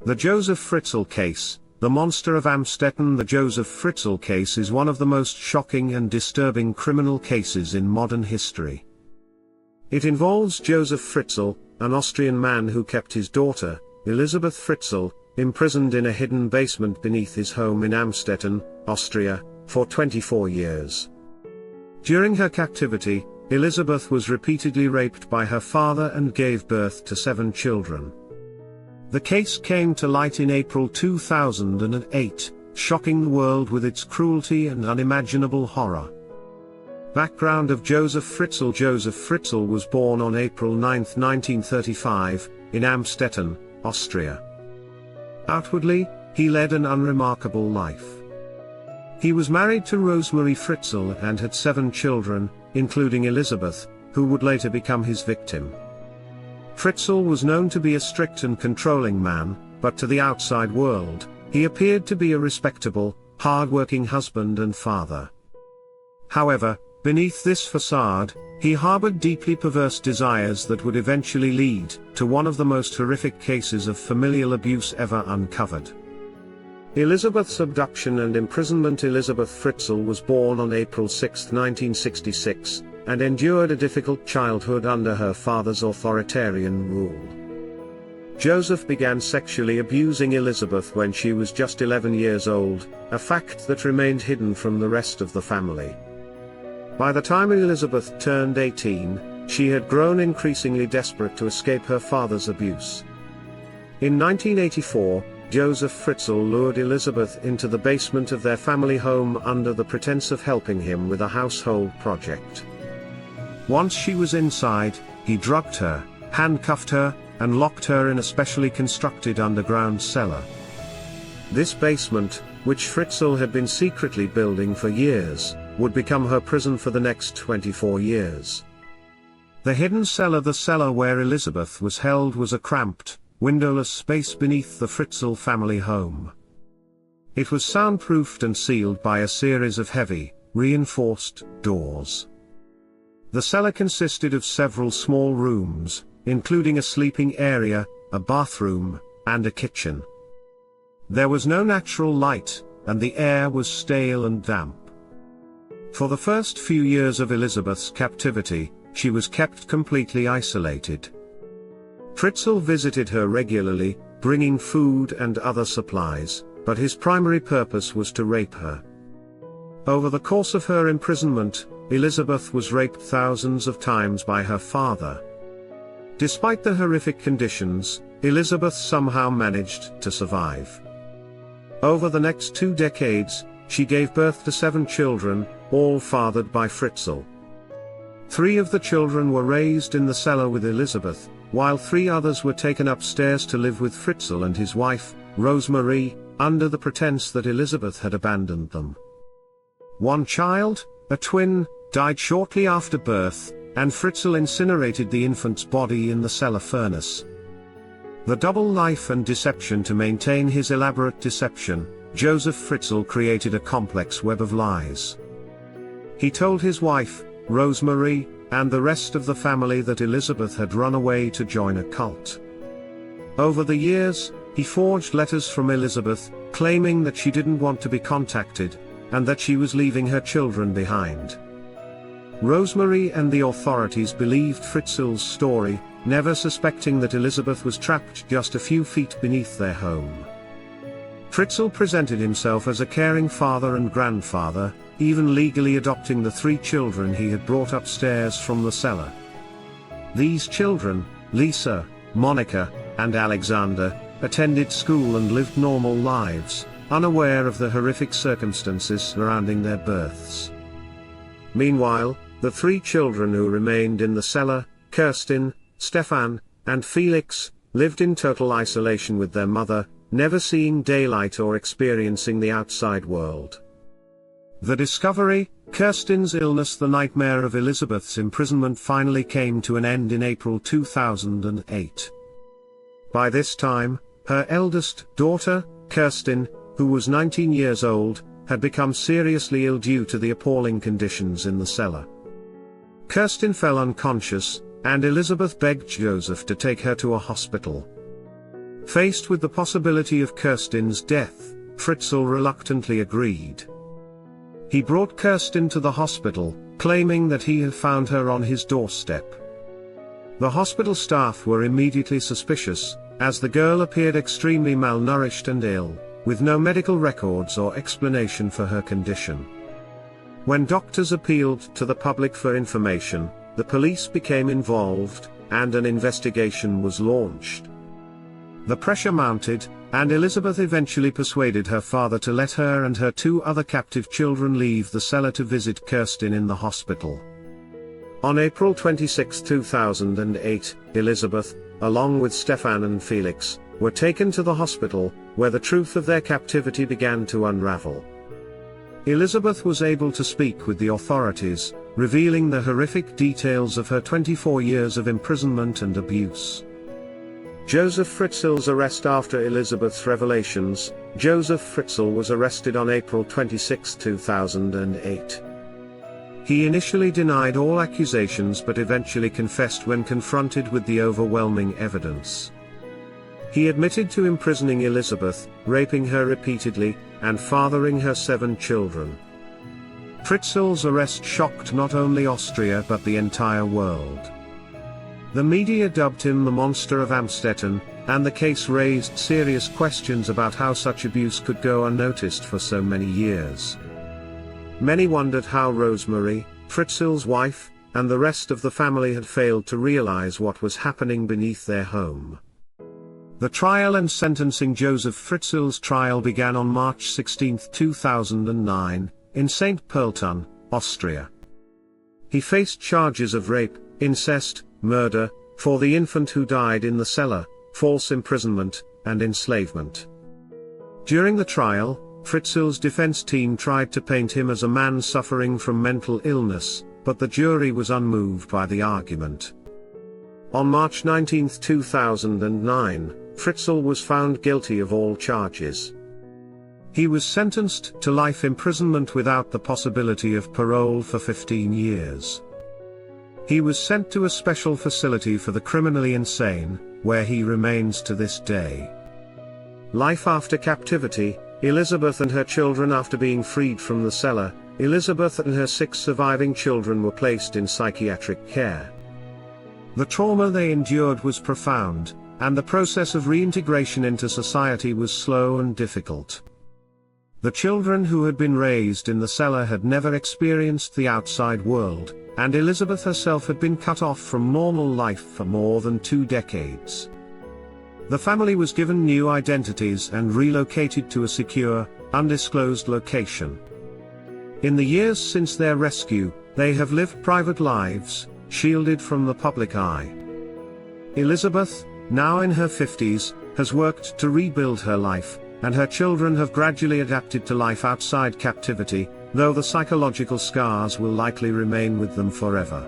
The Josef Fritzl case, the monster of Amstetten. The Josef Fritzl case is one of the most shocking and disturbing criminal cases in modern history. It involves Josef Fritzl, an Austrian man who kept his daughter, Elisabeth Fritzl, imprisoned in a hidden basement beneath his home in Amstetten, Austria, for 24 years. During her captivity, Elisabeth was repeatedly raped by her father and gave birth to 7 children. The case came to light in April 2008, shocking the world with its cruelty and unimaginable horror. Background of Josef Fritzl. Josef Fritzl was born on April 9, 1935, in Amstetten, Austria. Outwardly, he led an unremarkable life. He was married to Rosemarie Fritzl and had 7 children, including Elisabeth, who would later become his victim. Fritzl was known to be a strict and controlling man, but to the outside world, he appeared to be a respectable, hard-working husband and father. However, beneath this facade, he harbored deeply perverse desires that would eventually lead to one of the most horrific cases of familial abuse ever uncovered. Elisabeth's abduction and imprisonment. Elisabeth Fritzl was born on April 6, 1966, and endured a difficult childhood under her father's authoritarian rule. Joseph began sexually abusing Elisabeth when she was just 11 years old, a fact that remained hidden from the rest of the family. By the time Elisabeth turned 18, she had grown increasingly desperate to escape her father's abuse. In 1984, Josef Fritzl lured Elisabeth into the basement of their family home under the pretense of helping him with a household project. Once she was inside, he drugged her, handcuffed her, and locked her in a specially constructed underground cellar. This basement, which Fritzl had been secretly building for years, would become her prison for the next 24 years. The hidden cellar. The cellar where Elisabeth was held was a cramped, windowless space beneath the Fritzl family home. It was soundproofed and sealed by a series of heavy, reinforced doors. The cellar consisted of several small rooms, including a sleeping area, a bathroom, and a kitchen. There was no natural light, and the air was stale and damp. For the first few years of Elisabeth's captivity, she was kept completely isolated. Fritzl visited her regularly, bringing food and other supplies, but his primary purpose was to rape her. Over the course of her imprisonment, Elisabeth was raped thousands of times by her father. Despite the horrific conditions, Elisabeth somehow managed to survive. Over the next 2 decades, she gave birth to 7 children, all fathered by Fritzl. 3 of the children were raised in the cellar with Elisabeth, while 3 others were taken upstairs to live with Fritzl and his wife, Rosemarie, under the pretense that Elisabeth had abandoned them. One child, a twin, died shortly after birth, and Fritzl incinerated the infant's body in the cellar furnace. The double life and deception. To maintain his elaborate deception, Josef Fritzl created a complex web of lies. He told his wife, Rosemarie, and the rest of the family that Elisabeth had run away to join a cult. Over the years, he forged letters from Elisabeth, claiming that she didn't want to be contacted, and that she was leaving her children behind. Rosemarie and the authorities believed Fritzl's story, never suspecting that Elisabeth was trapped just a few feet beneath their home. Fritzl presented himself as a caring father and grandfather, even legally adopting the 3 children he had brought upstairs from the cellar. These children, Lisa, Monica, and Alexander, attended school and lived normal lives, unaware of the horrific circumstances surrounding their births. Meanwhile, the 3 children who remained in the cellar, Kerstin, Stefan, and Felix, lived in total isolation with their mother, never seeing daylight or experiencing the outside world. The discovery, Kerstin's illness. The nightmare of Elisabeth's imprisonment finally came to an end in April 2008. By this time, her eldest daughter, Kerstin, who was 19 years old, had become seriously ill due to the appalling conditions in the cellar. Kerstin fell unconscious, and Elisabeth begged Joseph to take her to a hospital. Faced with the possibility of Kerstin's death, Fritzl reluctantly agreed. He brought Kerstin to the hospital, claiming that he had found her on his doorstep. The hospital staff were immediately suspicious, as the girl appeared extremely malnourished and ill, with no medical records or explanation for her condition. When doctors appealed to the public for information, the police became involved, and an investigation was launched. The pressure mounted, and Elisabeth eventually persuaded her father to let her and her 2 other captive children leave the cellar to visit Kerstin in the hospital. On April 26, 2008, Elisabeth, along with Stefan and Felix, were taken to the hospital, where the truth of their captivity began to unravel. Elisabeth was able to speak with the authorities, revealing the horrific details of her 24 years of imprisonment and abuse. Josef Fritzl's arrest. After Elisabeth's revelations, Josef Fritzl was arrested on April 26, 2008. He initially denied all accusations but eventually confessed when confronted with the overwhelming evidence. He admitted to imprisoning Elisabeth, raping her repeatedly, and fathering her 7 children. Fritzl's arrest shocked not only Austria but the entire world. The media dubbed him the Monster of Amstetten, and the case raised serious questions about how such abuse could go unnoticed for so many years. Many wondered how Rosemary, Fritzl's wife, and the rest of the family had failed to realize what was happening beneath their home. The trial and sentencing. Josef Fritzl's trial began on March 16, 2009, in St. Pölten, Austria. He faced charges of rape, incest, murder, for the infant who died in the cellar, false imprisonment, and enslavement. During the trial, Fritzl's defense team tried to paint him as a man suffering from mental illness, but the jury was unmoved by the argument. On March 19, 2009, Fritzl was found guilty of all charges. He was sentenced to life imprisonment without the possibility of parole for 15 years. He was sent to a special facility for the criminally insane, where he remains to this day. Life after captivity. Elisabeth and her children. After being freed from the cellar, Elisabeth and her 6 surviving children were placed in psychiatric care. The trauma they endured was profound, and the process of reintegration into society was slow and difficult. The children who had been raised in the cellar had never experienced the outside world, and Elisabeth herself had been cut off from normal life for more than 2 decades. The family was given new identities and relocated to a secure, undisclosed location. In the years since their rescue, they have lived private lives, shielded from the public eye. Elisabeth, now in her 50s, has worked to rebuild her life, and her children have gradually adapted to life outside captivity, though the psychological scars will likely remain with them forever.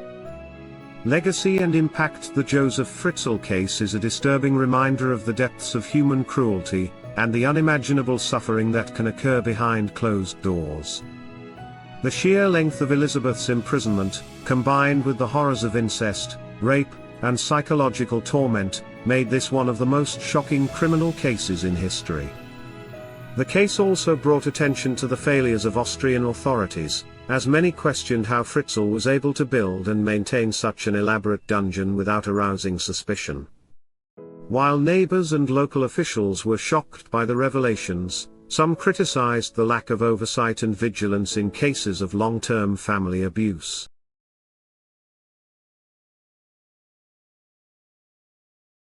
Legacy and impact. The Josef Fritzl case is a disturbing reminder of the depths of human cruelty, and the unimaginable suffering that can occur behind closed doors. The sheer length of Elisabeth's imprisonment, combined with the horrors of incest, rape, and psychological torment, made this one of the most shocking criminal cases in history. The case also brought attention to the failures of Austrian authorities, as many questioned how Fritzl was able to build and maintain such an elaborate dungeon without arousing suspicion. While neighbors and local officials were shocked by the revelations, some criticized the lack of oversight and vigilance in cases of long-term family abuse.